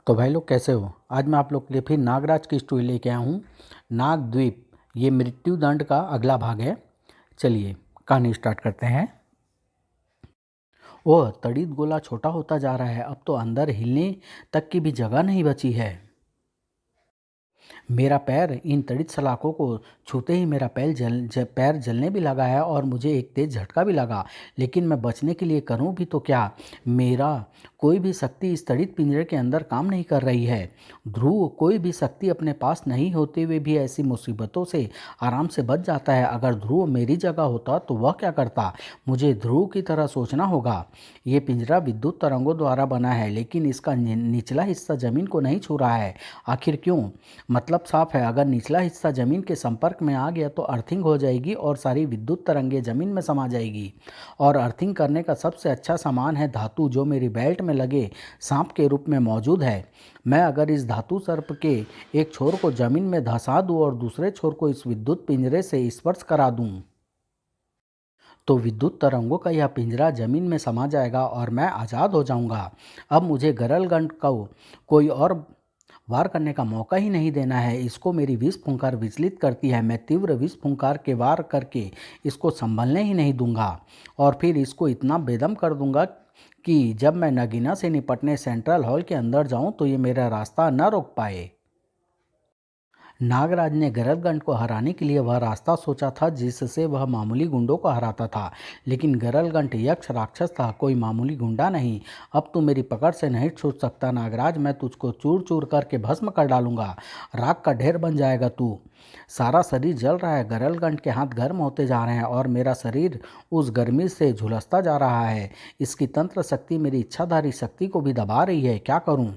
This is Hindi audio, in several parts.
तो भाई लोग कैसे हो। आज मैं आप लोग के लिए फिर नागराज की स्टोरी लेके आया हूँ। नागद्वीप, ये मृत्यु दंड का अगला भाग है। चलिए कहानी स्टार्ट करते हैं। ओह, तड़ित गोला छोटा होता जा रहा है। अब तो अंदर हिलने तक की भी जगह नहीं बची है। मेरा पैर इन तड़ित सलाखों को छूते ही मेरा पैर जलने भी लगा है और मुझे एक तेज झटका भी लगा। लेकिन मैं बचने के लिए करूं भी तो क्या। मेरा कोई भी शक्ति इस तड़ित पिंजरे के अंदर काम नहीं कर रही है। ध्रुव कोई भी शक्ति अपने पास नहीं होते हुए भी ऐसी मुसीबतों से आराम से बच जाता है। अगर ध्रुव मेरी जगह होता तो वह क्या करता। मुझे ध्रुव की तरह सोचना होगा। ये पिंजरा विद्युत तरंगों द्वारा बना है, लेकिन इसका निचला हिस्सा जमीन को नहीं छू रहा है। आखिर क्यों। मतलब साफ है, अगर निचला हिस्सा जमीन के संपर्क में आ गया तो अर्थिंग हो जाएगी और सारी विद्युत तरंगे जमीन में समा जाएगी। और अर्थिंग करने का सबसे अच्छा सामान है धातु, जो मेरी बेल्ट में लगे सांप के रूप में मौजूद है। मैं अगर इस धातु सर्प के एक छोर को जमीन में धंसा दूं और दूसरे छोर को इस विद्युत पिंजरे से स्पर्श करा दूं तो विद्युत तरंगों का यह पिंजरा जमीन में समा जाएगा और मैं आज़ाद हो जाऊंगा। अब मुझे गरलगंड को कोई और वार करने का मौका ही नहीं देना है। इसको मेरी विष फुंकार विचलित करती है। मैं तीव्र विष फुंकार के वार करके इसको संभलने ही नहीं दूंगा और फिर इसको इतना बेदम कर दूंगा कि जब मैं नगीना से निपटने सेंट्रल हॉल के अंदर जाऊं तो ये मेरा रास्ता न रोक पाए। नागराज ने गरलगंड को हराने के लिए वह रास्ता सोचा था जिससे वह मामूली गुंडों को हराता था, लेकिन गरलगंड यक्ष राक्षस था, कोई मामूली गुंडा नहीं। अब तू मेरी पकड़ से नहीं छूट सकता नागराज। मैं तुझको चूर चूर करके भस्म कर डालूंगा। राख का ढेर बन जाएगा तू। सारा शरीर जल रहा है। गरलगंड के हाथ गर्म होते जा रहे हैं और मेरा शरीर उस गर्मी से झुलसता जा रहा है। इसकी तंत्र शक्ति मेरी इच्छाधारी शक्ति को भी दबा रही है। क्या करूं।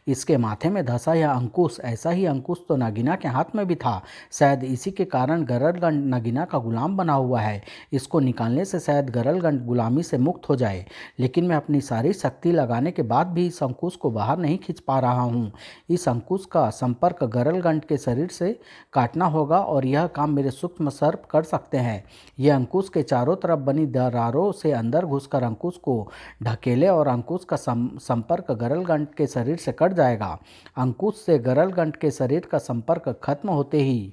इसके माथे में धंसा यह अंकुश, ऐसा ही अंकुश तो नगीना के हाथ में भी था। शायद इसी के कारण गरलगंड नगीना का गुलाम बना हुआ है। इसको निकालने से शायद गरलगंड गुलामी से मुक्त हो जाए, लेकिन मैं अपनी सारी शक्ति लगाने के बाद भी इस अंकुश को बाहर नहीं खींच पा रहा हूँ। इस अंकुश का संपर्क गरलगंड के शरीर से काटना होगा और यह काम मेरे सूक्ष्म सर्प कर सकते हैं। यह अंकुश के चारों तरफ बनी दरारों से अंदर घुसकर अंकुश को ढकेले और अंकुश का संपर्क गरलगंड के शरीर से कट जाएगा। अंकुश से गरलगंड के शरीर का संपर्क खत्म होते ही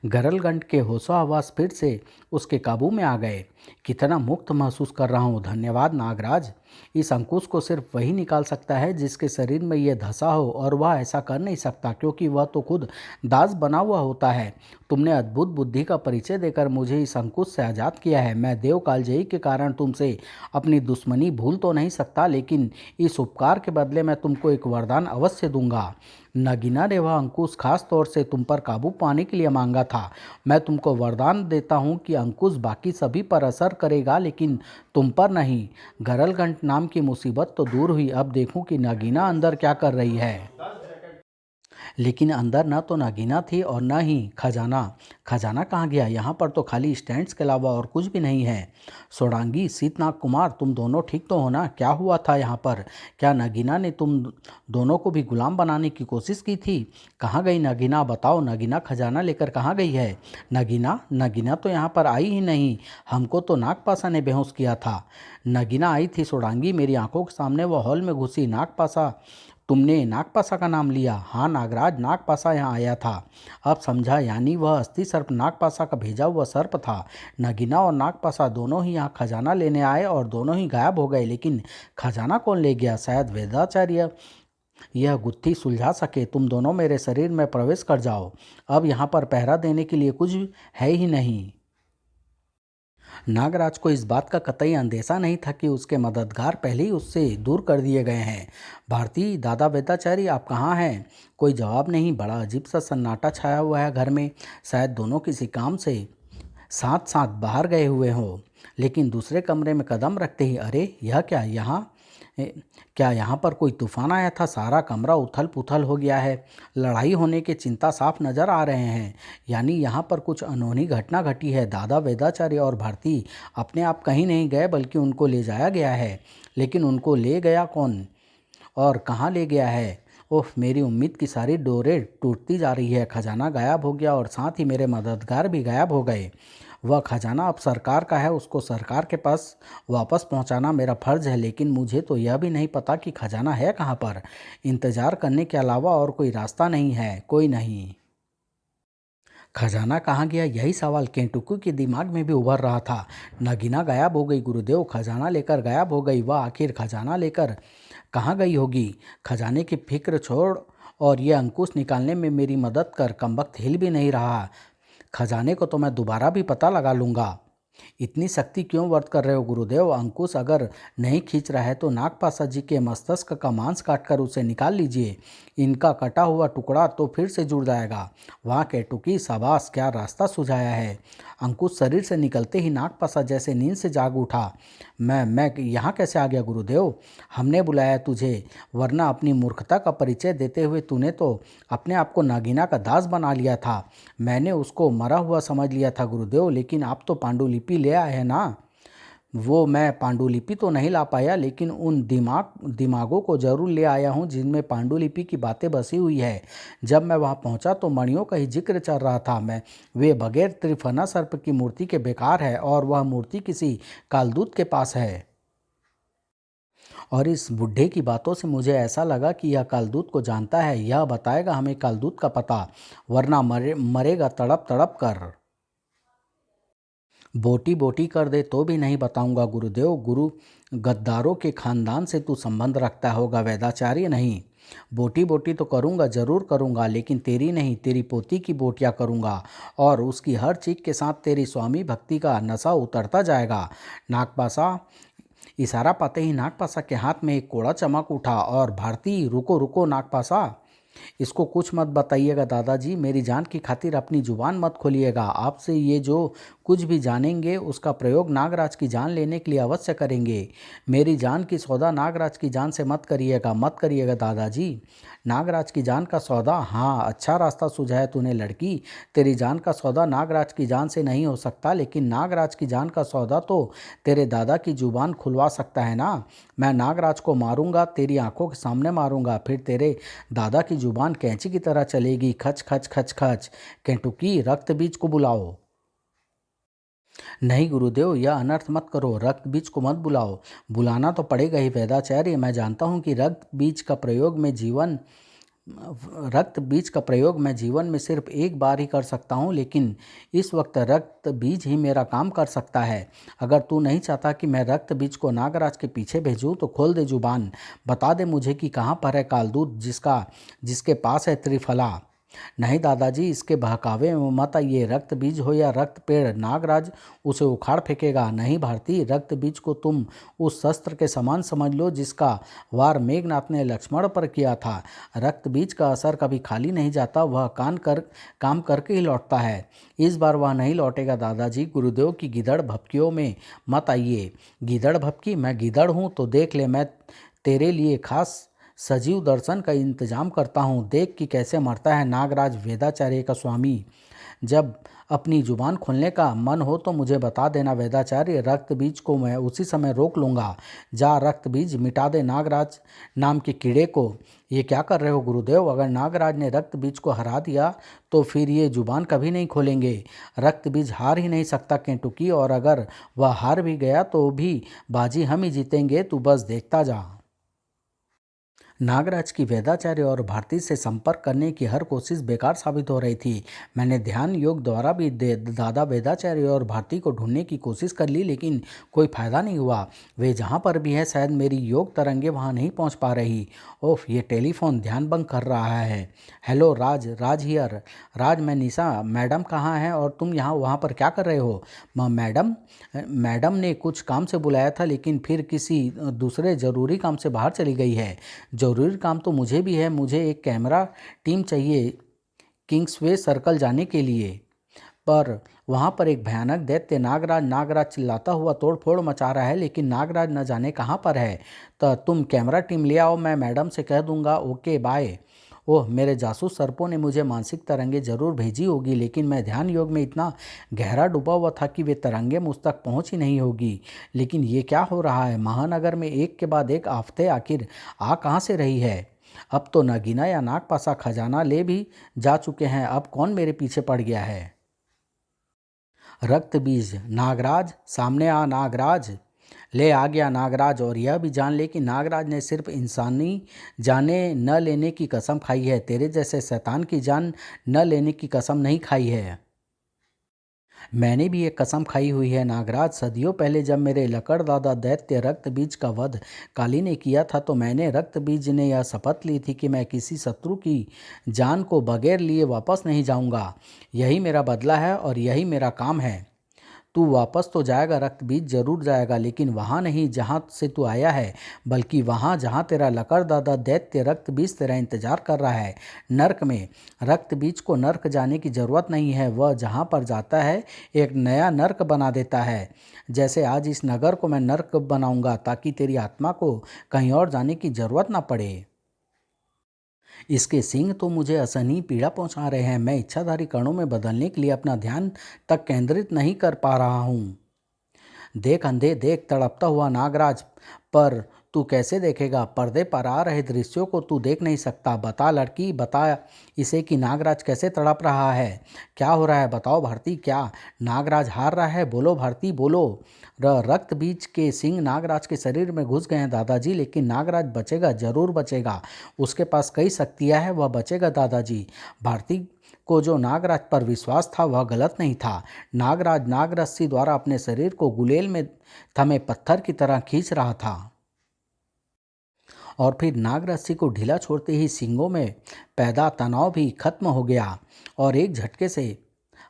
गरलगंड के होशो हवास फिर से उसके काबू में आ गए। कितना मुक्त महसूस कर रहा हूँ। धन्यवाद नागराज। इस अंकुश को सिर्फ वही निकाल सकता है जिसके शरीर में यह धंसा हो, और वह ऐसा कर नहीं सकता क्योंकि वह तो खुद दास बना हुआ होता है। तुमने अद्भुत बुद्धि का परिचय देकर मुझे इस अंकुश से आज़ाद किया है। मैं देव कालजयी के कारण तुमसे अपनी दुश्मनी भूल तो नहीं सकता, लेकिन इस उपकार के बदले मैं तुमको एक वरदान अवश्य दूंगा। नगीना ने वह अंकुश खास तौर से तुम पर काबू पाने के लिए मांगा था। मैं तुमको वरदान देता हूँ कि अंकुश बाकी सभी पर असर करेगा, लेकिन तुम पर नहीं। गरलगंड नाम की मुसीबत तो दूर हुई, अब देखूं कि नगीना अंदर क्या कर रही है। लेकिन अंदर न तो नगीना थी और न ही खजाना। खजाना कहाँ गया। यहाँ पर तो खाली स्टैंड्स के अलावा और कुछ भी नहीं है। सोडांगी, शीतनाग कुमार, तुम दोनों ठीक तो हो ना। क्या हुआ था यहाँ पर। क्या नगीना ने तुम दोनों को भी गुलाम बनाने की कोशिश की थी। कहाँ गई नगीना, बताओ। नगीना खजाना लेकर कहाँ गई है। नगीना नगीना तो यहाँ पर आई ही नहीं। हमको तो नागपासा ने बेहोश किया था। नगीना आई थी सोडांगी, मेरी आंखों के सामने वो हॉल में घुसी। नागपासा, तुमने नागपासा का नाम लिया। हाँ नागराज, नागपासा यहाँ आया था। अब समझा, यानी वह अस्थि सर्प नागपासा का भेजा हुआ सर्प था। नगीना और नागपासा दोनों ही यहाँ खजाना लेने आए और दोनों ही गायब हो गए। लेकिन खजाना कौन ले गया। शायद वेदाचार्य यह गुत्थी सुलझा सके। तुम दोनों मेरे शरीर में प्रवेश कर जाओ। अब यहाँ पर पहरा देने के लिए कुछ है ही नहीं। नागराज को इस बात का कतई अंदेशा नहीं था कि उसके मददगार पहले ही उससे दूर कर दिए गए हैं। भारती, दादा वेदाचारी, आप कहाँ हैं। कोई जवाब नहीं। बड़ा अजीब सा सन्नाटा छाया हुआ है घर में। शायद दोनों किसी काम से साथ साथ बाहर गए हुए हों। लेकिन दूसरे कमरे में कदम रखते ही, अरे यह क्या। क्या यहाँ पर कोई तूफान आया था। सारा कमरा उथल पुथल हो गया है। लड़ाई होने के चिंता साफ नजर आ रहे हैं। यानी यहाँ पर कुछ अनहोनी घटना घटी है। दादा वेदाचार्य और भारती अपने आप कहीं नहीं गए, बल्कि उनको ले जाया गया है। लेकिन उनको ले गया कौन और कहाँ ले गया है। ओह, मेरी उम्मीद की सारी डोरें टूटती जा रही है। खजाना गायब हो गया और साथ ही मेरे मददगार भी गायब हो गए। वह खजाना अब सरकार का है, उसको सरकार के पास वापस पहुंचाना मेरा फर्ज है, लेकिन मुझे तो यह भी नहीं पता कि खजाना है कहाँ पर। इंतजार करने के अलावा और कोई रास्ता नहीं है, कोई नहीं। खजाना कहाँ गया, यही सवाल केंटुकी के दिमाग में भी उभर रहा था। नगीना गायब हो गई गुरुदेव, खजाना लेकर गायब हो गई। वह आखिर खजाना लेकर कहाँ गई होगी? खजाने की फिक्र छोड़ और ये अंकुश निकालने में मेरी मदद कर, कमबख्त हिल भी नहीं रहा। खजाने को तो मैं दोबारा भी पता लगा लूंगा। इतनी सख्ती क्यों वर्त कर रहे हो गुरुदेव? अंकुश अगर नहीं खींच रहा है तो नागपासा जी के मस्तिष्क का मांस काटकर उसे निकाल लीजिए। इनका कटा हुआ टुकड़ा तो फिर से जुड़ जाएगा। वाह केटुकी, शाबाश, क्या रास्ता सुझाया है। अंकुश शरीर से निकलते ही नागपासा जैसे नींद से जाग उठा। मैं यहाँ कैसे आ गया गुरुदेव? हमने बुलाया तुझे, वरना अपनी मूर्खता का परिचय देते हुए तूने तो अपने आप को नागिना का दास बना लिया था। मैंने उसको मरा हुआ समझ लिया था गुरुदेव, लेकिन आप तो पांडुलिपि ले आए हैं ना। वो मैं पांडुलिपि तो नहीं ला पाया, लेकिन उन दिमागों को जरूर ले आया हूँ जिनमें पांडुलिपि की बातें बसी हुई है। जब मैं वहाँ पहुँचा तो मणियों का ही जिक्र चल रहा था। मैं वे बगैर त्रिफना सर्प की मूर्ति के बेकार है, और वह मूर्ति किसी कालदूत के पास है। और इस बुढ़े की बातों से मुझे ऐसा लगा कि यह कालदूत को जानता है। यह बताएगा हमें कालदूत का पता, वरना मरेगा तड़प तड़प कर। बोटी बोटी कर दे तो भी नहीं बताऊंगा गुरुदेव। गुरु गद्दारों के खानदान से तू संबंध रखता होगा, वेदाचार्य नहीं। बोटी बोटी तो करूंगा, जरूर करूंगा, लेकिन तेरी नहीं, तेरी पोती की बोटियां करूंगा। और उसकी हर चीख के साथ तेरी स्वामी भक्ति का नशा उतरता जाएगा। नागपासा इशारा पाते ही नागपासा के हाथ में एक कोड़ा चमक उठा और भारती, रुको रुको नागपासा, इसको कुछ मत बताइएगा दादाजी, मेरी जान की खातिर अपनी जुबान मत खोलिएगा। आपसे ये जो कुछ भी जानेंगे उसका प्रयोग नागराज की जान लेने के लिए अवश्य करेंगे। मेरी जान की सौदा नागराज की जान से मत करिएगा, मत करिएगा दादाजी। नागराज की जान का सौदा? हाँ, अच्छा रास्ता सुझाया तूने लड़की। तेरी जान का सौदा नागराज की जान से नहीं हो सकता, लेकिन नागराज की जान का सौदा तो तेरे दादा की जुबान खुलवा सकता है ना। मैं नागराज को मारूंगा, तेरी आंखों के सामने मारूंगा, फिर तेरे दादा की जुबान कैंची की तरह चलेगी, खच खच खच खच। केंटुकी, रक्त बीज को बुलाओ। नहीं गुरुदेव, यह अनर्थ मत करो, रक्त बीज को मत बुलाओ। बुलाना तो पड़ेगा ही वेदाचार्य। मैं जानता हूँ कि रक्त बीज का प्रयोग मैं जीवन में सिर्फ एक बार ही कर सकता हूँ, लेकिन इस वक्त रक्त बीज ही मेरा काम कर सकता है। अगर तू नहीं चाहता कि मैं रक्त बीज को नागराज के पीछे भेजूँ तो खोल दे जुबान, बता दे मुझे कि कहाँ पर है कालदूत जिसके पास है त्रिफला। नहीं दादाजी, इसके बहकावे में मत आइए। रक्त बीज हो या रक्त पेड़, नागराज उसे उखाड़ फेंकेगा। नहीं भारती, रक्त बीज को तुम उस शस्त्र के समान समझ लो जिसका वार मेघनाथ ने लक्ष्मण पर किया था। रक्त बीज का असर कभी खाली नहीं जाता, वह काम करके ही लौटता है। इस बार वह नहीं लौटेगा दादाजी। गुरुदेव की गिदड़ भपकियों में मत आइए। गिदड़ भपकी? मैं गिदड़ हूँ तो देख ले, मैं तेरे लिए खास सजीव दर्शन का इंतजाम करता हूँ। देख कि कैसे मरता है नागराज वेदाचार्य का स्वामी। जब अपनी जुबान खोलने का मन हो तो मुझे बता देना वेदाचार्य, रक्त बीज को मैं उसी समय रोक लूँगा। जा, रक्त बीज मिटा दे नागराज नाम के कीड़े को। ये क्या कर रहे हो गुरुदेव? अगर नागराज ने रक्त बीज को हरा दिया तो फिर ये जुबान कभी नहीं खोलेंगे। रक्त बीज हार ही नहीं सकता केंटुकी, और अगर वह हार भी गया तो भी बाजी हम ही जीतेंगे, तू बस देखता जा। नागराज की वेदाचार्य और भारती से संपर्क करने की हर कोशिश बेकार साबित हो रही थी। मैंने ध्यान योग द्वारा भी दादा वेदाचार्य और भारती को ढूंढने की कोशिश कर ली, लेकिन कोई फायदा नहीं हुआ। वे जहाँ पर भी है, शायद मेरी योग तरंगे वहाँ नहीं पहुँच पा रही। ओफ, ये टेलीफोन ध्यान भंग कर रहा है। Hello Raj, Raj here. राज, मैं निशा। मैडम कहाँ हैं और तुम यहाँ वहाँ पर क्या कर रहे हो? मैडम मैडम ने कुछ काम से बुलाया था, लेकिन फिर किसी दूसरे ज़रूरी काम से बाहर चली गई है। ज़रूरी काम तो मुझे भी है। मुझे एक कैमरा टीम चाहिए किंग्सवे सर्कल जाने के लिए। पर वहाँ पर एक भयानक दैत्य नागराज चिल्लाता हुआ तोड़फोड़ मचा रहा है, लेकिन नागराज न जाने कहाँ पर है। तो तुम कैमरा टीम ले आओ, मैं मैडम से कह दूंगा। Okay bye. ओह, मेरे जासूस सर्पों ने मुझे मानसिक तरंगे जरूर भेजी होगी, लेकिन मैं ध्यान योग में इतना गहरा डूबा हुआ था कि वे तरंगे मुझ तक पहुँच ही नहीं होगी। लेकिन ये क्या हो रहा है? महानगर में एक के बाद एक आफतें आखिर आ कहाँ से रही है? अब तो नगीना या नागपासा खजाना ले भी जा चुके हैं, अब कौन मेरे पीछे पड़ गया है? रक्त बीज, नागराज सामने आ नागराज। ले आ गया नागराज, और यह भी जान ले कि नागराज ने सिर्फ इंसानी जाने न लेने की कसम खाई है, तेरे जैसे शैतान की जान न लेने की कसम नहीं खाई है। मैंने भी एक कसम खाई हुई है नागराज। सदियों पहले जब मेरे लकड़ दादा दैत्य रक्त बीज का वध काली ने किया था, तो मैंने रक्त बीज ने यह शपथ ली थी कि मैं किसी शत्रु की जान को बगैर लिए वापस नहीं जाऊंगा। यही मेरा बदला है और यही मेरा काम है। तू वापस तो जाएगा, रक्त बीज जरूर जाएगा, लेकिन वहाँ नहीं जहाँ से तू आया है, बल्कि वहाँ जहाँ तेरा लकड़ दादा दैत्य रक्त बीज तेरा इंतजार कर रहा है, नर्क में। रक्त बीज को नर्क जाने की जरूरत नहीं है, वह जहाँ पर जाता है एक नया नर्क बना देता है। जैसे आज इस नगर को मैं नर्क बनाऊंगा, ताकि तेरी आत्मा को कहीं और जाने की जरूरत ना पड़े। इसके सिंग तो मुझे असहनीय पीड़ा पहुंचा रहे हैं। मैं इच्छाधारी कणों में बदलने के लिए अपना ध्यान तक केंद्रित नहीं कर पा रहा हूँ। देख अंधे देख, तड़पता हुआ नागराज। पर तू कैसे देखेगा? पर्दे पर आ रहे दृश्यों को तू देख नहीं सकता। बता लड़की, बता इसे कि नागराज कैसे तड़प रहा है। क्या हो रहा है बताओ भारती। क्या नागराज हार रहा है? बोलो भारती बोलो। रक्त बीज के सिंह नागराज के शरीर में घुस गए हैं दादाजी, लेकिन नागराज बचेगा, जरूर बचेगा। उसके पास कई शक्तियां हैं, वह बचेगा दादाजी। भारती को जो नागराज पर विश्वास था वह गलत नहीं था। नागराज नागरस्सी द्वारा अपने शरीर को गुलेल में थमे पत्थर की तरह खींच रहा था, और फिर नागरस्सी को ढीला छोड़ते ही सींगों में पैदा तनाव भी खत्म हो गया, और एक झटके से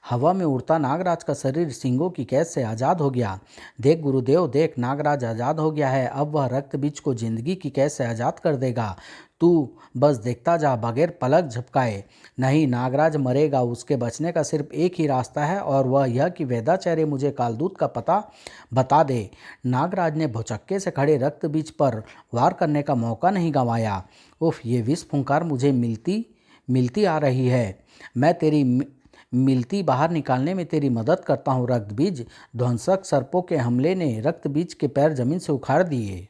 हवा में उड़ता नागराज का शरीर सींगों की कैद से आज़ाद हो गया। देख गुरुदेव देख, नागराज आज़ाद हो गया है। अब वह रक्त बीज को जिंदगी की कैद से आज़ाद कर देगा। तू बस देखता जा, बगैर पलक झपकाए। नहीं, नागराज मरेगा। उसके बचने का सिर्फ एक ही रास्ता है, और वह यह कि वेदाचार्य मुझे कालदूत का पता बता दे। नागराज ने भौचक्के से खड़े रक्त बीज पर वार करने का मौका नहीं गंवाया। उफ, ये विष फुंकार मुझे मिलती मिलती आ रही है। मैं तेरी मिलती बाहर निकालने में तेरी मदद करता हूँ। रक्त बीज, ध्वंसक सर्पों के हमले ने रक्त बीज के पैर जमीन से उखाड़ दिए।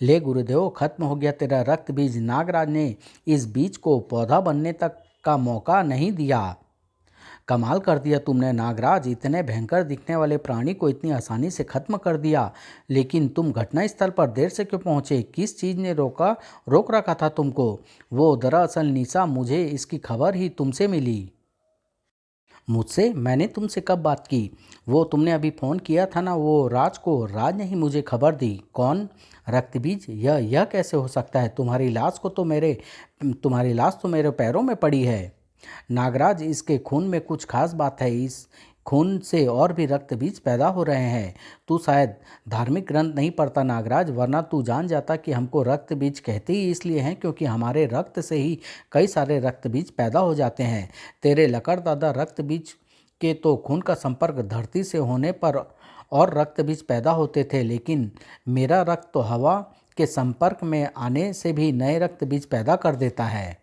ले गुरुदेव, खत्म हो गया तेरा रक्त बीज। नागराज ने इस बीज को पौधा बनने तक का मौका नहीं दिया। कमाल कर दिया तुमने नागराज, इतने भयंकर दिखने वाले प्राणी को इतनी आसानी से खत्म कर दिया। लेकिन तुम घटनास्थल पर देर से क्यों पहुंचे? किस चीज ने रोक रखा था तुमको? वो दरअसल निशा, मुझे इसकी खबर ही तुमसे मिली। मुझसे? मैंने तुमसे कब बात की? वो तुमने अभी फ़ोन किया था ना, वो राज को। राज ने ही मुझे खबर दी। कौन? रक्तबीज? यह कैसे हो सकता है? तुम्हारी लाश तो मेरे पैरों में पड़ी है। नागराज, इसके खून में कुछ खास बात है। इस खून से और भी रक्त बीज पैदा हो रहे हैं। तू शायद धार्मिक ग्रंथ नहीं पढ़ता नागराज, वरना तू जान जाता कि हमको रक्त बीज कहते ही इसलिए हैं क्योंकि हमारे रक्त से ही कई सारे रक्त बीज पैदा हो जाते हैं। तेरे लकड़ दादा रक्त बीज के तो खून का संपर्क धरती से होने पर और रक्त बीज पैदा होते थे, लेकिन मेरा रक्त तो हवा के संपर्क में आने से भी नए रक्त बीज पैदा कर देता है।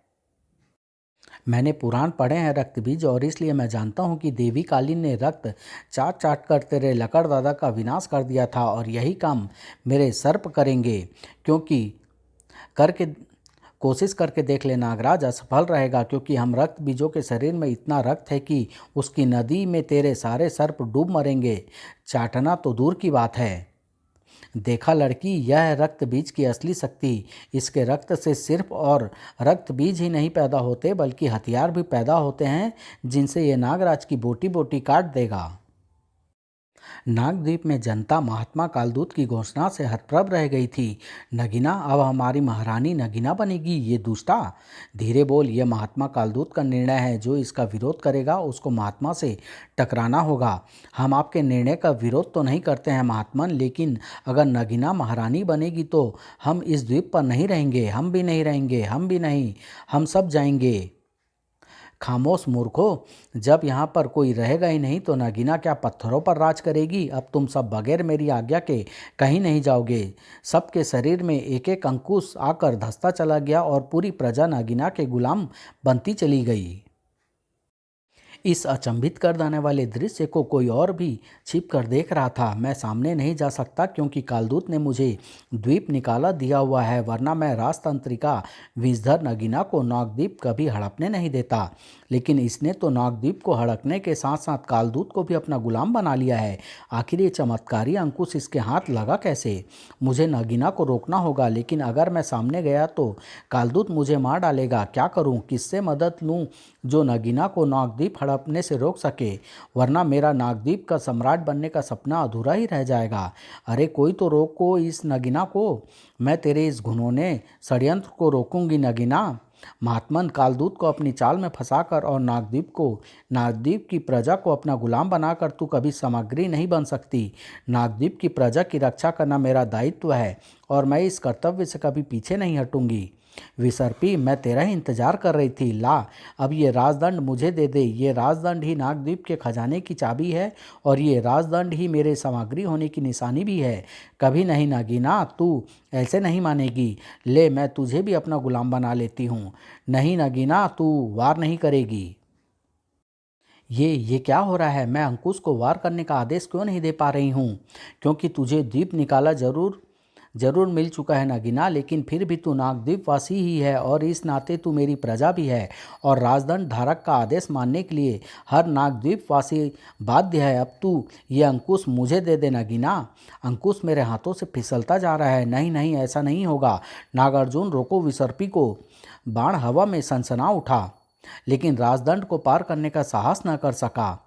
मैंने पुराण पढ़े हैं रक्त बीज, और इसलिए मैं जानता हूँ कि देवी काली ने रक्त चाट चाट कर तेरे लकड़ दादा का विनाश कर दिया था, और यही काम मेरे सर्प करेंगे। क्योंकि करके कोशिश करके देख ले नागराज, असफल रहेगा, क्योंकि हम रक्त बीजों के शरीर में इतना रक्त है कि उसकी नदी में तेरे सारे सर्प डूब मरेंगे। चाटना तो दूर की बात है। देखा लड़की, यह है रक्त बीज की असली शक्ति। इसके रक्त से सिर्फ और रक्त बीज ही नहीं पैदा होते, बल्कि हथियार भी पैदा होते हैं जिनसे ये नागराज की बोटी बोटी काट देगा। नागद्वीप में जनता महात्मा कालदूत की घोषणा से हतप्रभ रह गई थी। नगीना अब हमारी महारानी नगीना बनेगी, ये दुष्टा। धीरे बोल, यह महात्मा कालदूत का निर्णय है। जो इसका विरोध करेगा उसको महात्मा से टकराना होगा। हम आपके निर्णय का विरोध तो नहीं करते हैं महात्मन, लेकिन अगर नगीना महारानी बनेगी तो हम इस द्वीप पर नहीं रहेंगे। हम भी नहीं रहेंगे, हम भी नहीं, हम सब जाएंगे। खामोश मूर्खो, जब यहाँ पर कोई रहेगा ही नहीं तो नगीना क्या पत्थरों पर राज करेगी? अब तुम सब बगैर मेरी आज्ञा के कहीं नहीं जाओगे। सबके शरीर में एक एक अंकुश आकर धंसता चला गया, और पूरी प्रजा नगीना के गुलाम बनती चली गई। इस अचंभित कर देने वाले दृश्य को कोई और भी छिप कर देख रहा था। मैं सामने नहीं जा सकता क्योंकि कालदूत ने मुझे द्वीप निकाला दिया हुआ है, वरना मैं राजतंत्रिका विषधर नगीना को नागद्वीप कभी हड़पने नहीं देता। लेकिन इसने तो नागद्वीप को हड़पने के साथ साथ कालदूत को भी अपना गुलाम बना लिया है। आखिर ये चमत्कारी अंकुश इसके हाथ लगा कैसे? मुझे नगीना को रोकना होगा, लेकिन अगर मैं सामने गया तो कालदूत मुझे मार डालेगा। क्या करूं? किससे मदद लूं जो नगीना को नागद्वीप हड़पने से रोक सके? वरना मेरा नागद्वीप का सम्राट बनने का सपना अधूरा ही रह जाएगा। अरे कोई तो रोको इस नगीना को। मैं तेरे इस घुनौने षड्यंत्र को रोकूंगी नगीना। महात्मन, कालदूत को अपनी चाल में फंसाकर और नागद्वीप की प्रजा को अपना गुलाम बनाकर तू कभी सामग्री नहीं बन सकती। नागद्वीप की प्रजा की रक्षा करना मेरा दायित्व है और मैं इस कर्तव्य से कभी पीछे नहीं हटूंगी। विसर्पी, मैं तेरा ही इंतजार कर रही थी। ला, अब ये राजदंड मुझे दे दे। ये राजदंड ही नागद्वीप के खजाने की चाबी है और ये राजदंड ही मेरे सामग्री होने की निशानी भी है। कभी नहीं नगीना, तू ऐसे नहीं मानेगी। ले, मैं तुझे भी अपना गुलाम बना लेती हूँ। नहीं नगीना, तू वार नहीं करेगी। ये क्या हो रहा है? मैं अंकुश को वार करने का आदेश क्यों नहीं दे पा रही हूँ? क्योंकि तुझे द्वीप निकाला जरूर जरूर मिल चुका है नगीना, लेकिन फिर भी तू नागद्वीप वासी ही है और इस नाते तू मेरी प्रजा भी है और राजदंड धारक का आदेश मानने के लिए हर नागद्वीप वासी बाध्य है। अब तू ये अंकुश मुझे दे दे नगीना। अंकुश मेरे हाथों से फिसलता जा रहा है। नहीं नहीं, ऐसा नहीं होगा। नागार्जुन, रोको विसर्पी को। बाण हवा में सनसना उठा, लेकिन राजदंड को पार करने का साहस न कर सका।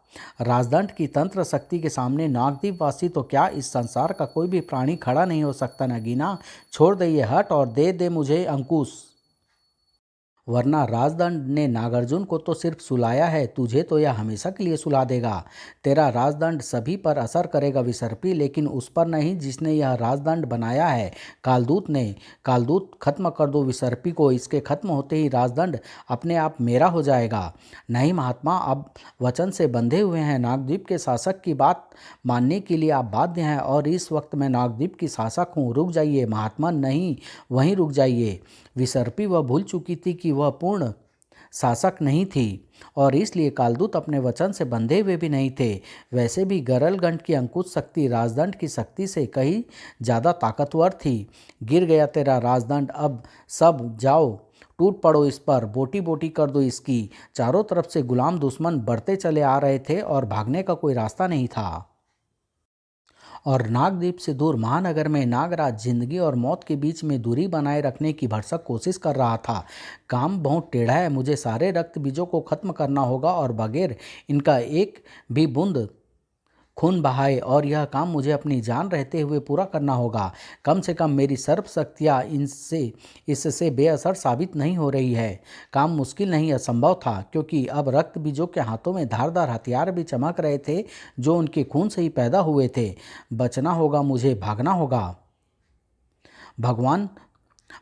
राजदंड की तंत्र शक्ति के सामने नागद्वीप वासी तो क्या, इस संसार का कोई भी प्राणी खड़ा नहीं हो सकता। नगीना, छोड़ दे ये हट और दे दे मुझे अंकुश, वरना राजदंड ने नागार्जुन को तो सिर्फ सुलाया है, तुझे तो यह हमेशा के लिए सुला देगा। तेरा राजदंड सभी पर असर करेगा विसर्पी, लेकिन उस पर नहीं जिसने यह राजदंड बनाया है, कालदूत ने। कालदूत, खत्म कर दो विसर्पी को। इसके खत्म होते ही राजदंड अपने आप मेरा हो जाएगा। नहीं महात्मा, अब वचन से बंधे हुए हैं। नागद्वीप के शासक की बात मानने के लिए आप बाध्य हैं और इस वक्त मैं नागद्वीप की शासक हूँ। रुक जाइए महात्मा, नहीं, वहीं रुक जाइए। विसर्पी वह भूल चुकी थी कि वह पूर्ण शासक नहीं थी और इसलिए कालदूत अपने वचन से बंधे हुए भी नहीं थे। वैसे भी गरलगंड की अंकुश शक्ति राजदंड की शक्ति से कहीं ज़्यादा ताकतवर थी। गिर गया तेरा राजदंड, अब सब जाओ, टूट पड़ो इस पर, बोटी बोटी कर दो इसकी। चारों तरफ से गुलाम दुश्मन बढ़ते चले आ रहे थे और भागने का कोई रास्ता नहीं था। और नागद्वीप से दूर महानगर में नागराज जिंदगी और मौत के बीच में दूरी बनाए रखने की भरसक कोशिश कर रहा था। काम बहुत टेढ़ा है, मुझे सारे रक्त बीजों को खत्म करना होगा और बगैर इनका एक भी बूंद खून बहाए, और यह काम मुझे अपनी जान रहते हुए पूरा करना होगा। कम से कम मेरी सर्व शक्तियाँ इससे बेअसर साबित नहीं हो रही है। काम मुश्किल नहीं, असंभव था, क्योंकि अब रक्त बीजों के हाथों में धारदार हथियार भी चमक रहे थे जो उनके खून से ही पैदा हुए थे। बचना होगा मुझे, भागना होगा। भगवान,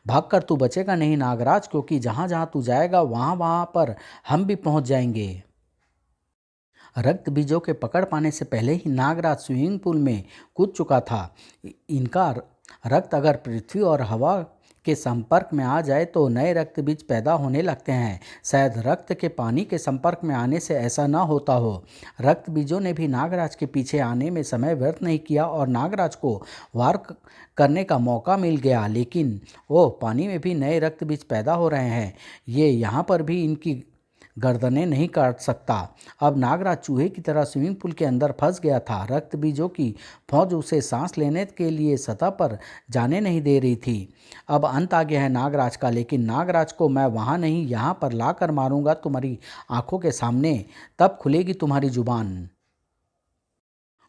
भागकर तू बचेगा नहीं नागराज, क्योंकि जहाँ जहाँ तू जाएगा वहाँ वहाँ पर हम भी पहुँच जाएंगे। रक्त बीजों के पकड़ पाने से पहले ही नागराज स्विमिंग पूल में कूद चुका था। इनका रक्त अगर पृथ्वी और हवा के संपर्क में आ जाए तो नए रक्त बीज पैदा होने लगते हैं। शायद रक्त के पानी के संपर्क में आने से ऐसा न होता हो। रक्त बीजों ने भी नागराज के पीछे आने में समय व्यर्थ नहीं किया और नागराज को करने का मौका मिल गया। लेकिन ओह, पानी में भी नए रक्त बीज पैदा हो रहे हैं। ये यहाँ पर भी इनकी गर्दनें नहीं काट सकता। अब नागराज चूहे की तरह स्विमिंग पूल के अंदर फंस गया था। रक्त बीजों की फौज उसे सांस लेने के लिए सतह पर जाने नहीं दे रही थी। अब अंत आ गया है नागराज का, लेकिन नागराज को मैं वहाँ नहीं, यहाँ पर ला कर मारूंगा तुम्हारी आंखों के सामने, तब खुलेगी तुम्हारी जुबान।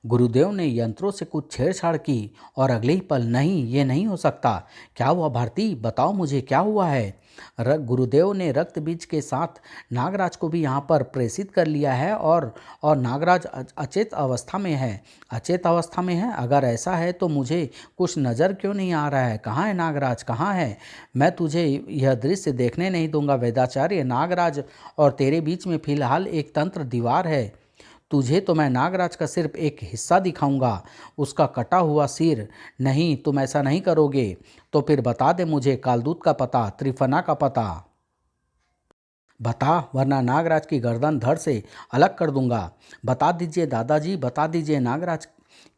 गुरुदेव ने यंत्रों से कुछ छेड़छाड़ की और अगले ही पल, नहीं, ये नहीं हो सकता। क्या हुआ भारती, बताओ मुझे क्या हुआ है? गुरुदेव ने रक्त बीज के साथ नागराज को भी यहाँ पर प्रेषित कर लिया है और नागराज अचेत अवस्था में है। अचेत अवस्था में है? अगर ऐसा है तो मुझे कुछ नज़र क्यों नहीं आ रहा है? कहाँ है नागराज, कहाँ है? मैं तुझे यह दृश्य देखने नहीं दूंगा वेदाचार्य। नागराज और तेरे बीच में फिलहाल एक तंत्र दीवार है। तुझे तो मैं नागराज का सिर्फ एक हिस्सा दिखाऊंगा, उसका कटा हुआ सिर। नहीं, तुम ऐसा नहीं करोगे तो फिर बता दे मुझे कालदूत का पता, त्रिफना का पता। बता, वरना नागराज की गर्दन धड़ से अलग कर दूंगा। बता दीजिए दादाजी, बता दीजिए, नागराज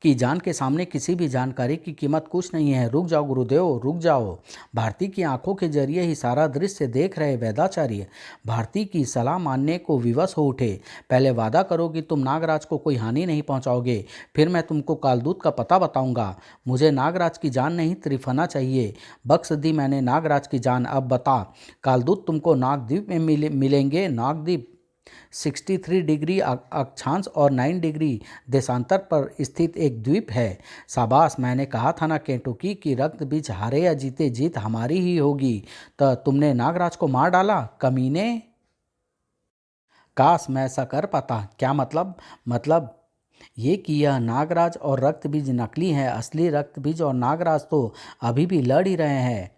की जान के सामने किसी भी जानकारी की कीमत कुछ नहीं है। रुक जाओ गुरुदेव, रुक जाओ। भारती की आंखों के जरिए ही सारा दृश्य देख रहे वेदाचार्य भारती की सलाह मानने को विवश हो उठे। पहले वादा करो कि तुम नागराज को कोई हानि नहीं पहुंचाओगे, फिर मैं तुमको कालदूत का पता बताऊंगा। मुझे नागराज की जान नहीं, त्रिफना चाहिए। बख्श दी मैंने नागराज की जान। अब बता, कालदूत तुमको नागद्वीप में मिलेंगे। नागद्वीप 63 डिग्री अक्षांश और 9 डिग्री देशांतर पर स्थित एक द्वीप है। शाबाश, मैंने कहा था ना केंटुकी की रक्त बीज हारे या जीते, जीत हमारी ही होगी। तो तुमने नागराज को मार डाला, कमीने। काश मैं ऐसा कर पाता। क्या मतलब? मतलब ये कि यह नागराज और रक्त बीज नकली है। असली रक्त बीज और नागराज तो अभी भी लड़ ही रहे हैं।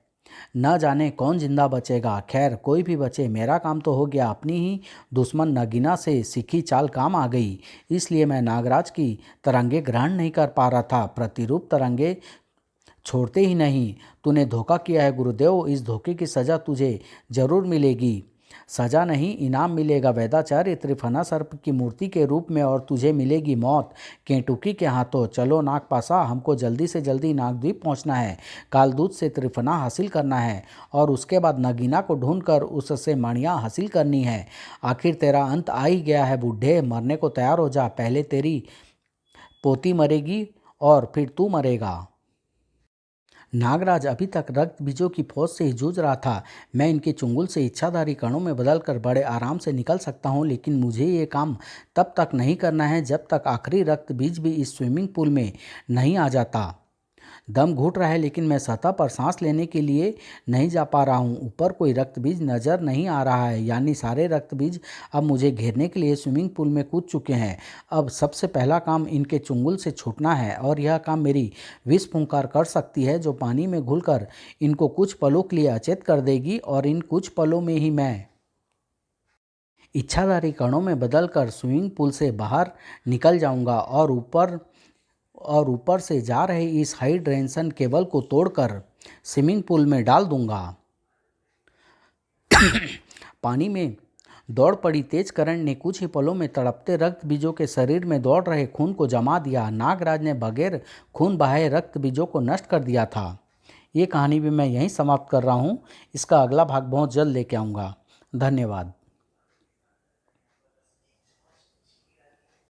न जाने कौन जिंदा बचेगा। खैर, कोई भी बचे, मेरा काम तो हो गया। अपनी ही दुश्मन नगीना से सीखी चाल काम आ गई। इसलिए मैं नागराज की तरंगे ग्रहण नहीं कर पा रहा था। प्रतिरूप तरंगे छोड़ते ही नहीं। तूने धोखा किया है गुरुदेव, इस धोखे की सज़ा तुझे जरूर मिलेगी। सजा नहीं, इनाम मिलेगा वेदाचार्य, त्रिफना सर्प की मूर्ति के रूप में, और तुझे मिलेगी मौत केंटुकी के हाथों। चलो नागपासा, हमको जल्दी से जल्दी नागद्वीप पहुंचना है। कालदूत से त्रिफना हासिल करना है और उसके बाद नगीना को ढूंढकर उससे मणियाँ हासिल करनी है। आखिर तेरा अंत आ ही गया है बूढ़े, मरने को तैयार हो जा। पहले तेरी पोती मरेगी और फिर तू मरेगा। नागराज अभी तक रक्त बीजों की फौज से ही जूझ रहा था। मैं इनके चुंगल से इच्छाधारी कणों में बदलकर बड़े आराम से निकल सकता हूँ, लेकिन मुझे ये काम तब तक नहीं करना है जब तक आखिरी रक्त बीज भी इस स्विमिंग पूल में नहीं आ जाता। दम घुट रहा है, लेकिन मैं सतह पर सांस लेने के लिए नहीं जा पा रहा हूँ। ऊपर कोई रक्त बीज नजर नहीं आ रहा है, यानी सारे रक्त बीज अब मुझे घेरने के लिए स्विमिंग पूल में कूद चुके हैं। अब सबसे पहला काम इनके चुंगल से छूटना है, और यह काम मेरी विष फुंकार कर सकती है, जो पानी में घुलकर इनको कुछ पलों के लिए अचेत कर देगी, और इन कुछ पलों में ही मैं इच्छाधारी कणों में बदलकर स्विमिंग पूल से बाहर निकल जाऊंगा और ऊपर से जा रहे इस हाइड्रेशन केबल को तोड़कर स्विमिंग पूल में डाल दूंगा। पानी में दौड़ पड़ी तेज करंट ने कुछ ही पलों में तड़पते रक्त बीजों के शरीर में दौड़ रहे खून को जमा दिया। नागराज ने बगैर खून बहाए रक्त बीजों को नष्ट कर दिया था। ये कहानी भी मैं यहीं समाप्त कर रहा हूँ। इसका अगला भाग बहुत जल्द लेके आऊँगा। धन्यवाद।